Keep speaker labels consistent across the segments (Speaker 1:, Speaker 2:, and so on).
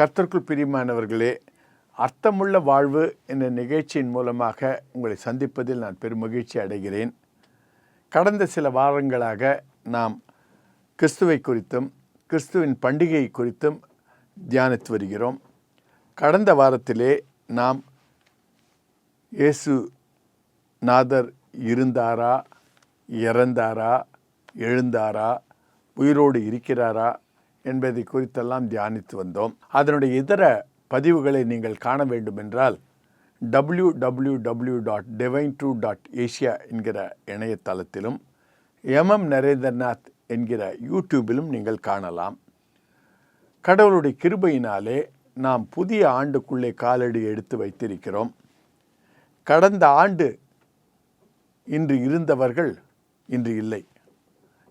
Speaker 1: கர்த்தருக்குள் பிரியமானவர்களே, அர்த்தமுள்ள வாழ்வு என்ற நிகழ்ச்சியின் மூலமாக உங்களை சந்திப்பதில் நான் பெருமகிழ்ச்சி அடைகிறேன். கடந்த சில வாரங்களாக நாம் கிறிஸ்துவை குறித்தும் கிறிஸ்துவின் பண்டிகை குறித்தும் தியானித்து வருகிறோம். கடந்த வாரத்திலே நாம் இயேசு நாதர் இருந்தாரா, இறந்தாரா, எழுந்தாரா, உயிரோடு இருக்கிறாரா என்பதை குறித்தெல்லாம் தியானித்து வந்தோம். அதனுடைய இதர பதிவுகளை நீங்கள் காண வேண்டுமென்றால் www.divine2.asia என்கிற இணையதளத்திலும் நரேந்திரநாத் என்கிற யூடியூபிலும் நீங்கள் காணலாம். கடவுளுடைய கிருபையினாலே நாம் புதிய ஆண்டுக்குள்ளே காலடி எடுத்து வைத்திருக்கிறோம். கடந்த ஆண்டு இன்று இருந்தவர்கள் இன்று இல்லை.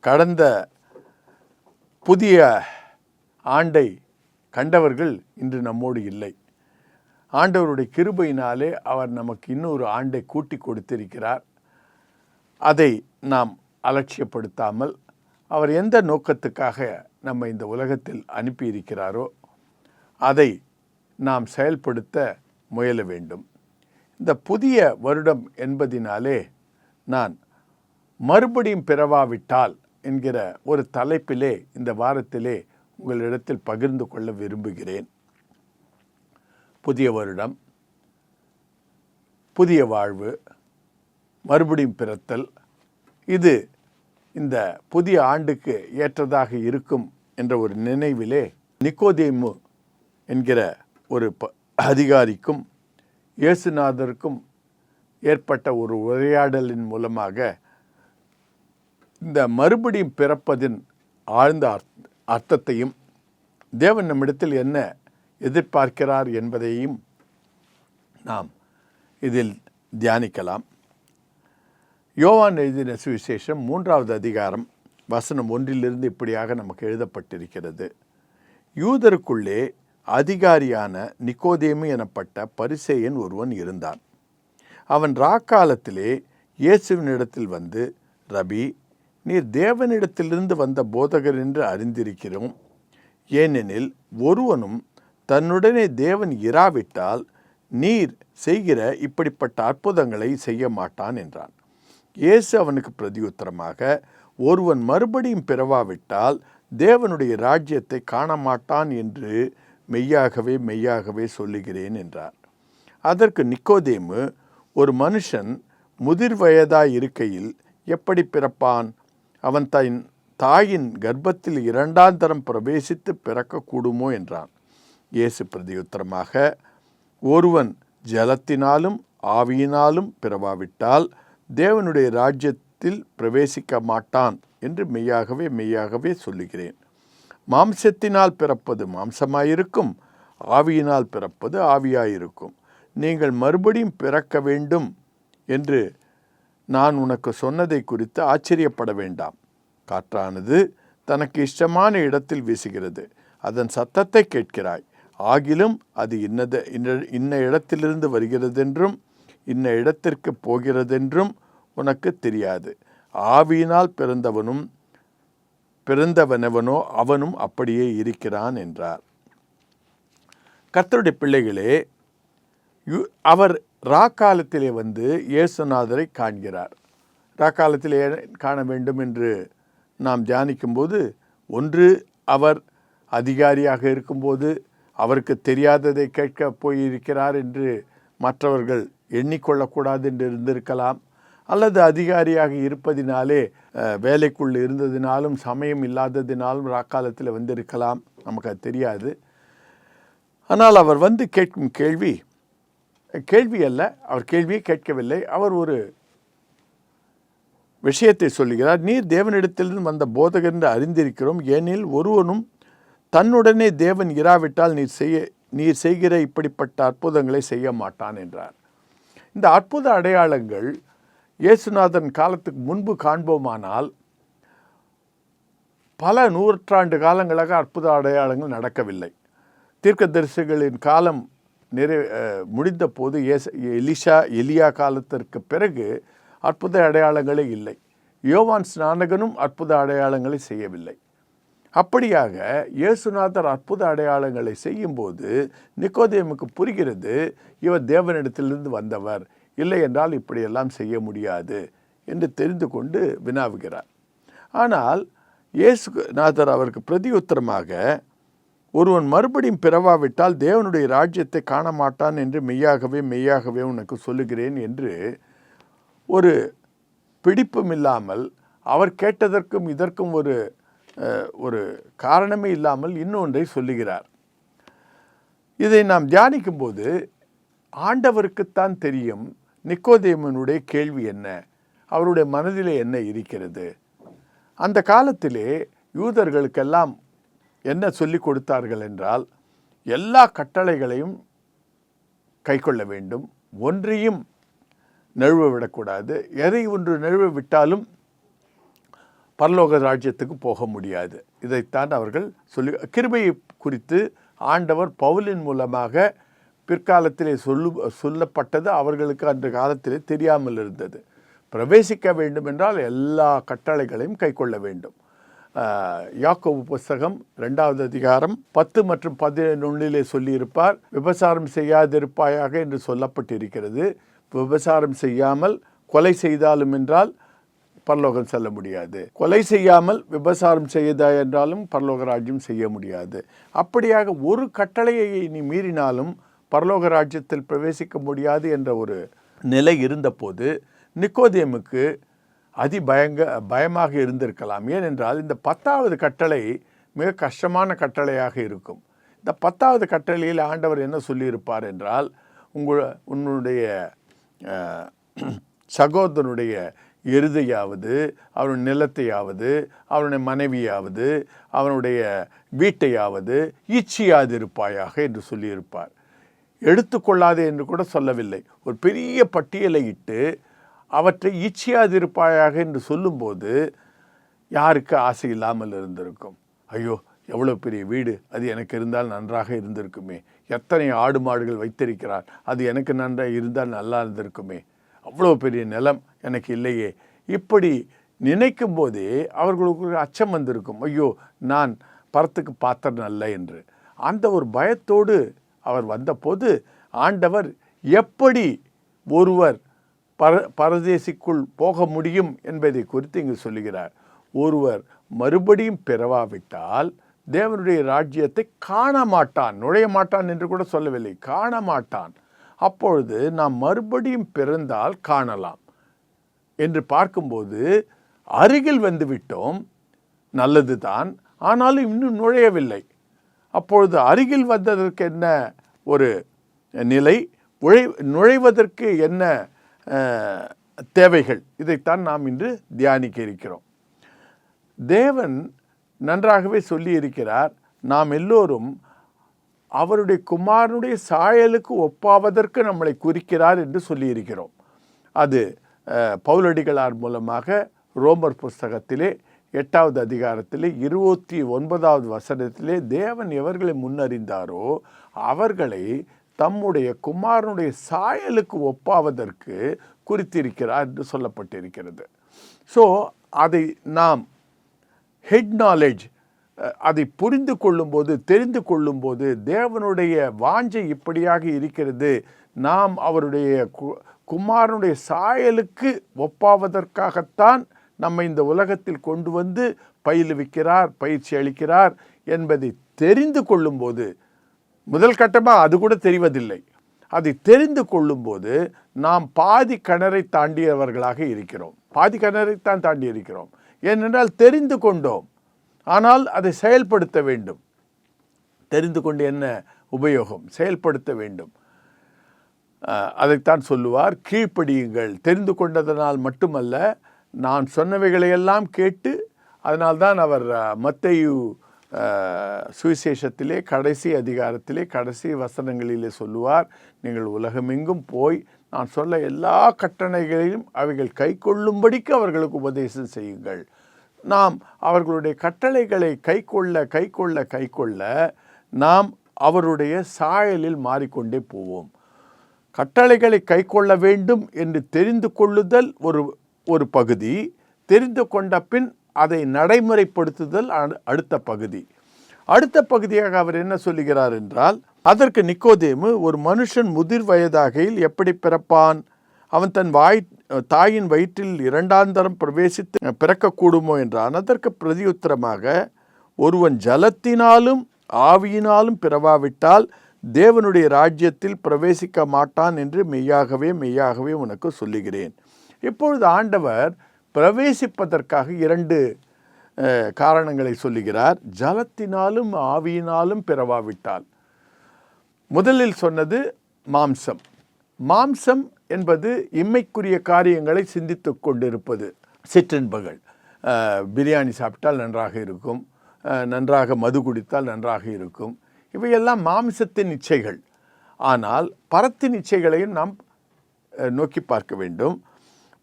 Speaker 1: கடந்த புதிய ஆண்டை கண்டவர்கள் இன்று நம்மோடு இல்லை. ஆண்டவருடைய கிருபையினாலே அவர் நமக்கு இன்னொரு ஆண்டை கூட்டி கொடுத்திருக்கிறார். அதை நாம் அலட்சியப்படுத்தாமல் அவர் எந்த நோக்கத்துக்காக நம்ம இந்த உலகத்தில் அனுப்பியிருக்கிறாரோ அதை நாம் செயல்படுத்த முயல வேண்டும். இந்த புதிய வருடம் என்பதினாலே நான் மறுபடியும் பிறவாவிட்டால் என்கிற ஒரு தலைப்பிலே இந்த வாரத்திலே உங்களிடத்தில் பகிர்ந்து கொள்ள விரும்புகிறேன். புதிய வருடம், புதிய வாழ்வு, மறுபடியும் பிறத்தல், இது இந்த புதிய ஆண்டுக்கு ஏற்றதாக இருக்கும் என்ற ஒரு நினைவிலே நிக்கோதேமு என்கிற ஒரு அதிகாரிக்கும் இயேசுநாதருக்கும் ஏற்பட்ட ஒரு உரையாடலின் மூலமாக இந்த மறுபடியும் பிறப்பதின் ஆழ்ந்த அர்த்தத்தையும் தேவன் நம்மிடத்தில் என்ன எதிர்பார்க்கிறார் என்பதையும் நாம் இதில் தியானிக்கலாம். யோவான் எழுதின சுவிசேஷம் 3வது அதிகாரம் வசனம் 1 இப்படியாக நமக்கு எழுதப்பட்டிருக்கிறது. யூதருக்குள்ளே அதிகாரியான நிக்கோதேமு எனப்பட்ட பரிசேயன் ஒருவன் இருந்தான். அவன் ராக்காலத்திலே இயேசுவினிடத்தில் வந்து, ரபி, நீர் தேவனிடத்திலிருந்து வந்த போதகர் என்று அறிந்திருக்கிறோம். ஏனெனில் ஒருவனும் தன்னுடனே தேவன் இராவிட்டால் நீர் செய்கிற இப்படிப்பட்ட அற்புதங்களை செய்ய மாட்டான் என்றான். இயேசு அவனுக்கு பிரதியுத்தரமாக, ஒருவன் மறுபடியும் பிறவாவிட்டால் தேவனுடைய ராஜ்யத்தை காண மாட்டான் என்று மெய்யாகவே மெய்யாகவே சொல்லுகிறேன் என்றார். அதற்கு நிக்கோதேமு, ஒரு மனுஷன் முதிர் வயதாய் இருக்கையில் எப்படி பிறப்பான்? அவன் தன் தாயின் கர்ப்பத்தில் 2ஆம் தரம் பிரவேசித்து பிறக்கக்கூடுமோ என்றான். இயேசு பிரதியுத்தரமாக, ஒருவன் ஜலத்தினாலும் ஆவியினாலும் பிறவாவிட்டால் தேவனுடைய ராஜ்யத்தில் பிரவேசிக்க மாட்டான் என்று மெய்யாகவே மெய்யாகவே சொல்லுகிறேன். மாம்சத்தினால் பிறப்பது மாம்சமாயிருக்கும், ஆவியினால் பிறப்பது ஆவியாயிருக்கும். நீங்கள் மறுபடியும் பிறக்க வேண்டும் என்று நான் உனக்கு சொன்னதை குறித்து ஆச்சரியப்பட வேண்டாம். காற்றானது தனக்கு இஷ்டமான இடத்தில் வீசுகிறது, அதன் சத்தத்தை கேட்கிறாய், ஆகிலும் அது இன்ன இடத்திலிருந்து வருகிறதென்றும் இன்ன இடத்திற்கு போகிறதென்றும் உனக்கு தெரியாது. ஆவியினால் பிறந்தவனவனோ அவனும் அப்படியே இருக்கிறான் என்றார். கர்த்தருடைய பிள்ளைகளே, அவர் ராக்காலத்திலே வந்து இயேசுநாதரை காண்கிறார். ராக்காலத்திலே காண வேண்டும் என்று நாம் தியானிக்கும்போது, ஒன்று அவர் அதிகாரியாக இருக்கும்போது அவருக்கு தெரியாததை கேட்க போயிருக்கிறார் என்று மற்றவர்கள் எண்ணிக்கொள்ளக்கூடாது என்று இருந்திருக்கலாம். அல்லது அதிகாரியாக இருப்பதினாலே வேலைக்குள் இருந்ததினாலும் சமயம் இல்லாததினாலும் ராக்காலத்தில் வந்திருக்கலாம், நமக்கு அது தெரியாது. ஆனால் அவர் வந்து கேட்கும் கேள்வி அல்ல, அவர் கேள்வியை கேட்கவில்லை. அவர் ஒரு விஷயத்தை சொல்லுகிறார். நீர் தேவனிடத்திலிருந்து வந்த போதகர் என்று அறிந்திருக்கிறோம். ஏனில் ஒருவனும் தன்னுடனே தேவன் இராவிட்டால் நீர் செய்கிற இப்படிப்பட்ட அற்புதங்களை செய்ய மாட்டான் என்றார். இந்த அற்புத அடையாளங்கள் இயேசுநாதன் காலத்துக்கு முன்பு காண்போமானால் பல நூற்றாண்டு காலங்களாக அற்புத அடையாளங்கள் நடக்கவில்லை. தீர்க்கதரிசிகளின் காலம் முடிந்த போது எலியா காலத்திற்கு பிறகு அற்புத அடையாளங்களே இல்லை. யோவான் ஸ்நானகனும் அற்புத அடையாளங்களை செய்யவில்லை. அப்படியாக இயேசுநாதர் அற்புத அடையாளங்களை செய்யும்போது நிக்கோதேமுக்கு புரிகிறது, இவர் தேவனிடத்திலிருந்து வந்தவர், இல்லை என்றால் இப்படியெல்லாம் செய்ய முடியாது என்று தெரிந்து கொண்டு வினாவுகிறார். ஆனால் இயேசுநாதர் அவருக்கு பிரதியுத்தரமாக, ஒருவன் மறுபடியும் பிறவாவிட்டால் தேவனுடைய ராஜ்யத்தை காண மாட்டான் என்று மெய்யாகவே மெய்யாகவே உனக்கு சொல்லுகிறேன் என்று ஒரு பிடிப்பும் இல்லாமல், அவர் கேட்டதற்கும் இதற்கும் ஒரு காரணமே இல்லாமல் இன்னொன்றை சொல்லுகிறார். இதை நாம் தியானிக்கும் போது ஆண்டவருக்குத்தான் தெரியும் நிக்கோதேமனுடைய கேள்வி என்ன, அவருடைய மனதிலே என்ன இருக்கிறது. அந்த காலத்திலே யூதர்களுக்கெல்லாம் என்ன சொல்லி கொடுத்தார்கள் என்றால், எல்லா கட்டளைகளையும் கைக்கொள்ள வேண்டும், ஒன்றையும் நழுவ விடக்கூடாது, எதை ஒன்று நழுவ விட்டாலும் பரலோக ராஜ்யத்துக்கு போக முடியாது. இதைத்தான் அவர்கள் கிருபையை குறித்து ஆண்டவர் பவுலின் மூலமாக பிற்காலத்திலே சொல்லப்பட்டது அவர்களுக்கு அன்று காலத்திலே தெரியாமல் இருந்தது. பிரவேசிக்க வேண்டும் என்றால் எல்லா கட்டளைகளையும் கைக்கொள்ள வேண்டும். யாக்கோபு புஸ்தகம் 2வது அதிகாரம் 10 மற்றும் 11 சொல்லியிருப்பார், விபசாரம் செய்யாதிருப்பாயாக என்று சொல்லப்பட்டிருக்கிறது. விபசாரம் செய்யாமல் கொலை செய்தாலும் என்றால் பரலோகம் செல்ல முடியாது, கொலை செய்யாமல் விபசாரம் செய்தா என்றாலும் பரலோக ராஜ்யம் செய்ய முடியாது. அப்படியாக ஒரு கட்டளையை நீ மீறினாலும் பரலோக ராஜ்யத்தில் பிரவேசிக்க முடியாது என்ற ஒரு நிலை இருந்தபோது நிக்கோதேமுக்கு பயமாக இருந்திருக்கலாம். ஏனென்றால் இந்த 10வது கட்டளை மிக கஷ்டமான கட்டளையாக இருக்கும். இந்த 10வது கட்டளையில் ஆண்டவர் என்ன சொல்லியிருப்பார் என்றால், உன்னுடைய சகோதரனுடைய எருதையாவது, அவனுடைய நிலத்தையாவது, அவனுடைய மனைவியாவது, அவனுடைய வீட்டையாவது இச்சியாதிருப்பாயாக என்று சொல்லியிருப்பார். எடுத்துக்கொள்ளாதே என்று கூட சொல்லவில்லை. ஒரு பெரிய பட்டியலை இட்டு அவற்றை இச்சியாதிருப்பாயாக என்று சொல்லும்போது யாருக்கு ஆசை இல்லாமல் இருந்திருக்கும்? ஐயோ, எவ்வளோ பெரிய வீடு, அது எனக்கு இருந்தால் நன்றாக இருந்திருக்குமே, எத்தனை ஆடு மாடுகள் வைத்திருக்கிறார், அது எனக்கு நன்றாக இருந்தால் நல்லா இருந்திருக்குமே, அவ்வளோ பெரிய நிலம் எனக்கு இல்லையே. இப்படி நினைக்கும் போதே அவர்களுக்கு அச்சம் வந்திருக்கும், ஐயோ நான் பரத்துக்கு பாத்திரம் அல்ல என்று. அந்த ஒரு பயத்தோடு அவர் வந்தபோது ஆண்டவர் எப்படி ஒருவர் பரதேசிக்குள் போக முடியும் என்பதை குறித்து இங்கு சொல்லுகிறார். ஒருவர் மறுபடியும் பிறவாவிட்டால் தேவனுடைய ராஜ்யத்தை காண மாட்டான், நுழைய மாட்டான் என்று கூட சொல்லவில்லை, காண மாட்டான். அப்பொழுது நாம் மறுபடியும் பிறந்தால் காணலாம் என்று பார்க்கும்போது அருகில் வந்து விட்டோம், நல்லது தான், ஆனாலும் இன்னும் நுழையவில்லை. அப்பொழுது அருகில் வந்ததற்கு என்ன ஒரு நிலை, நுழைவதற்கு என்ன தேவைகள், இதைத்தான் நாம் இன்று தியானிக்க இருக்கிறோம். தேவன் நன்றாகவே சொல்லி இருக்கிறார், நாம் எல்லோரும் அவருடைய குமாரனுடைய சாயலுக்கு ஒப்பாவதற்கு நம்மளை குறிக்கிறார் என்று சொல்லியிருக்கிறோம். அது பவுலடிகளார் மூலமாக ரோமர் புஸ்தகத்திலே 8வது அதிகாரத்திலே 29வது வசனத்திலே தேவன் எவர்களை முன்னறிந்தாரோ அவர்களை தம்முடைய குமாரனுடைய சாயலுக்கு ஒப்பாவதற்கு குறித்திருக்கிறார் என்று சொல்லப்பட்டிருக்கிறது. ஸோ அதை நாம் ஹெட் நாலேஜ், அதை புரிந்து கொள்ளும்போது, தெரிந்து கொள்ளும்போது, தேவனுடைய வாஞ்சை இப்படியாக இருக்கிறது, நாம் அவருடைய குமாரனுடைய சாயலுக்கு ஒப்பாவதற்காகத்தான் நம்மை இந்த உலகத்தில் கொண்டு வந்து பயிலுவிக்கிறார், பயிற்சி அளிக்கிறார் என்பதை தெரிந்து கொள்ளும்போது, முதல் கட்டமாக அது கூட தெரிவதில்லை, அதை தெரிந்து கொள்ளும்போது நாம் பாதி கிணறை தாண்டியவர்களாக இருக்கிறோம். பாதி கிணறைத்தான் தாண்டி இருக்கிறோம். ஏனென்றால் தெரிந்து கொண்டோம், ஆனால் அதை செயல்படுத்த வேண்டும். தெரிந்து கொண்டு என்ன உபயோகம்? செயல்படுத்த வேண்டும். அதைத்தான் சொல்லுவார், கீழ்ப்படியுங்கள். தெரிந்து கொண்டதனால் மட்டுமல்ல, நான் சொன்னவைகளையெல்லாம் கேட்டு, அதனால்தான் அவர் மத்தேயு சுவிசேஷத்திலே கடைசி அதிகாரத்திலே கடைசி வசனங்களிலே சொல்லுவார், நீங்கள் உலகமெங்கும் போய் நான் சொல்ல எல்லா கட்டளைகளையும் அவைகள் கை கொள்ளும்படிக்கு அவர்களுக்கு உபதேசம் செய்யுங்கள். நாம் அவர்களுடைய கட்டளைகளை கைக்கொள்ள நாம் அவருடைய சாயலில் மாறிக்கொண்டே போவோம். கட்டளைகளை கைக்கொள்ள வேண்டும் என்று தெரிந்து கொள்ளுதல் ஒரு பகுதி, தெரிந்து கொண்ட பின் அதை நடைமுறைப்படுத்துதல் அடுத்த பகுதி. அடுத்த பகுதியாக அவர் என்ன சொல்லுகிறார் என்றால், அதற்கு நிக்கோதேமு, ஒரு மனுஷன் முதிர் வயதாகையில் எப்படி பிறப்பான்? அவன் தன் தாயின் வயிற்றில் 2ஆம் தரம் பிரவேசித்து பிறக்கக்கூடுமோ என்றான். அதற்கு பிரதியுத்தரமாக, ஒருவன் ஜலத்தினாலும் ஆவியினாலும் பிறவாவிட்டால் தேவனுடைய ராஜ்யத்தில் பிரவேசிக்க மாட்டான் என்று மெய்யாகவே மெய்யாகவே உனக்கு சொல்லுகிறேன். இப்பொழுது ஆண்டவர் பிரவேசிப்பதற்காக 2 காரணங்களை சொல்லுகிறார். ஜலத்தினாலும் ஆவியினாலும் பிறவாவிட்டால். முதலில் சொன்னது மாம்சம். மாம்சம் என்பது இம்மைக்குரிய காரியங்களை சிந்தித்து கொண்டிருப்பது. சிற்றின்பங்கள், பிரியாணி சாப்பிட்டால் நன்றாக இருக்கும், நன்றாக மது குடித்தால் நன்றாக இருக்கும், இவையெல்லாம் மாம்சத்தின் இச்சைகள். ஆனால் பரத்தின் இச்சைகளையும் நாம் நோக்கி பார்க்க வேண்டும்.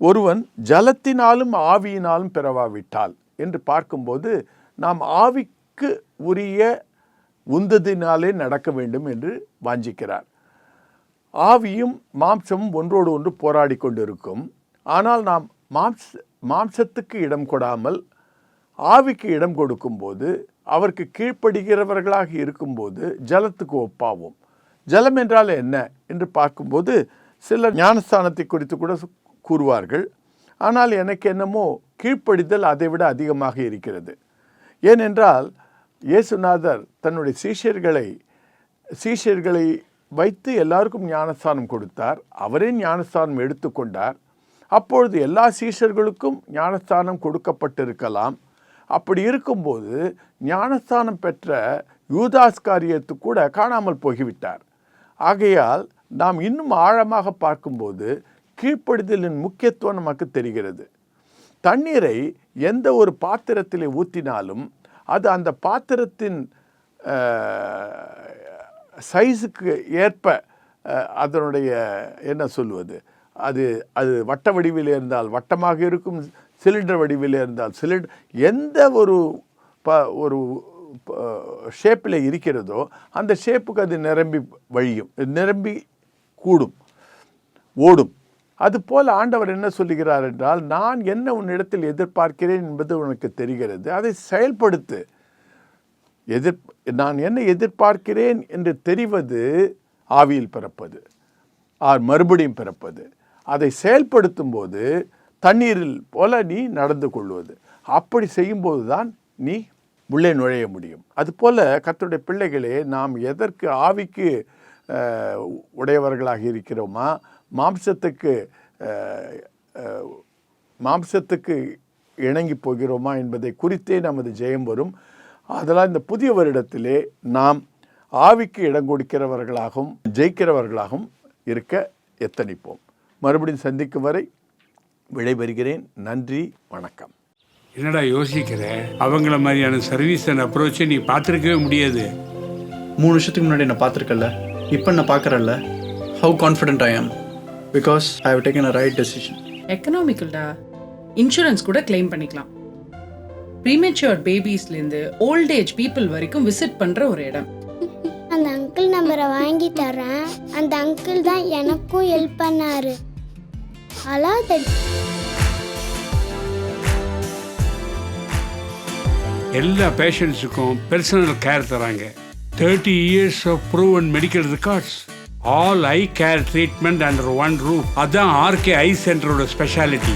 Speaker 1: ஒருவன் ஜலத்தினாலும் ஆவியினாலும் பிறவாவிட்டால் என்று பார்க்கும்போது நாம் ஆவிக்கு உரிய உந்ததினாலே நடக்க வேண்டும் என்று வாஞ்சிக்கிறார். ஆவியும் மாம்சமும் ஒன்றோடு ஒன்று போராடி கொண்டிருக்கும். ஆனால் நாம் மாம்சத்துக்கு இடம் கொடாமல் ஆவிக்கு இடம் கொடுக்கும்போது, அவருக்கு கீழ்ப்படுகிறவர்களாக இருக்கும்போது ஜலத்துக்கு ஒப்பாவோம். ஜலம் என்றால் என்ன என்று பார்க்கும்போது சிலர் ஞானஸ்தானத்தை குறித்து கூட கூறுவார்கள். ஆனால் எனக்கு என்னமோ கீழ்ப்படிதல் அதை விட அதிகமாக இருக்கிறது. ஏனென்றால் இயேசுநாதர் தன்னுடைய சீஷர்களை வைத்து எல்லாருக்கும் ஞானஸ்தானம் கொடுத்தார். அவரே ஞானஸ்தானம் எடுத்துக்கொண்டார். அப்பொழுது எல்லா சீஷர்களுக்கும் ஞானஸ்தானம் கொடுக்கப்பட்டிருக்கலாம். அப்படி இருக்கும்போது ஞானஸ்தானம் பெற்ற யூதாஸ்காரியத்து கூட காணாமல் போய்விட்டார். ஆகையால் நாம் இன்னும் ஆழமாக பார்க்கும்போது கீழ்ப்படிதலின் முக்கியத்துவம் நமக்கு தெரிகிறது. தண்ணீரை எந்த ஒரு பாத்திரத்திலே ஊற்றினாலும் அது அந்த பாத்திரத்தின் சைஸுக்கு ஏற்ப அதனுடைய என்ன சொல்வது, அது வட்ட வடிவில் இருந்தால் வட்டமாக இருக்கும், சிலிண்டர் வடிவில் இருந்தால் சிலிண்டர், எந்த ஒரு ஷேப்பில் இருக்கிறதோ அந்த ஷேப்புக்கு அது நிரம்பி வழியும், நிரம்பி கூடும், ஓடும். அதுபோல் ஆண்டவர் என்ன சொல்லுகிறார் என்றால், நான் என்ன உன்னிடத்தில் எதிர்பார்க்கிறேன் என்பது உனக்கு தெரிகிறது, அதை செயல்படுத்து. நான் என்ன எதிர்பார்க்கிறேன் என்று தெரிவது ஆவியில் பிறப்பது, மறுபடியும் பிறப்பது. அதை செயல்படுத்தும் போது தண்ணீரில் போல நீ நடந்து கொள்வது. அப்படி செய்யும்போது தான் நீ உள்ளே நுழைய முடியும். அதுபோல் கர்த்தருடைய பிள்ளைகளே, நாம் எதற்கு ஆவிக்கு உடையவர்களாக இருக்கிறோமா, மாம்சத்துக்கு இணங்கி போகிறோமா என்பதை குறித்தே நமது ஜெயம் வரும். அதனால் இந்த புதிய வருடத்திலே நாம் ஆவிக்கு இடம் கொடுக்கிறவர்களாகவும் ஜெயிக்கிறவர்களாகவும் இருக்க எத்தனிப்போம். மறுபடியும் சந்திக்கும் வரை விடைபெறுகிறேன். நன்றி, வணக்கம்.
Speaker 2: என்னடா யோசிக்கிற? அவங்கள மாதிரியான சர்வீஸ் அண்ட் அப்ரோச்சை நீ பார்த்துருக்கவே முடியாது.
Speaker 3: 3 வருஷத்துக்கு முன்னாடி நான் பார்த்துருக்கல, இப்போ நான் பார்க்குறேன்ல. How confident I am because I have taken a right decision.
Speaker 4: எக்கனாமிக்கல்டா, இன்சூரன்ஸ் கூட கிளைம் பண்ணிக்கலாம். ப்ரீமெச்சூர் பேபிஸ்லேருந்து ஓல்ட் ஏஜ் பீப்புள் வரைக்கும் விசிட் பண்ணுற ஒரு இடம்.
Speaker 5: அந்த அங்கிள் நம்பரை வாங்கி தரேன். அந்த அங்கிள் தான் எனக்கும் ஹெல்ப் பண்ணாரு.
Speaker 2: எல்லா பேஷண்ட்ஸுக்கும் பர்சனல் கேர் தராங்க. 30 years of proven medical records. All eye care treatment under one roof. அதான் ஆர்கே ஐ சென்டரோட ஸ்பெஷாலிட்டி.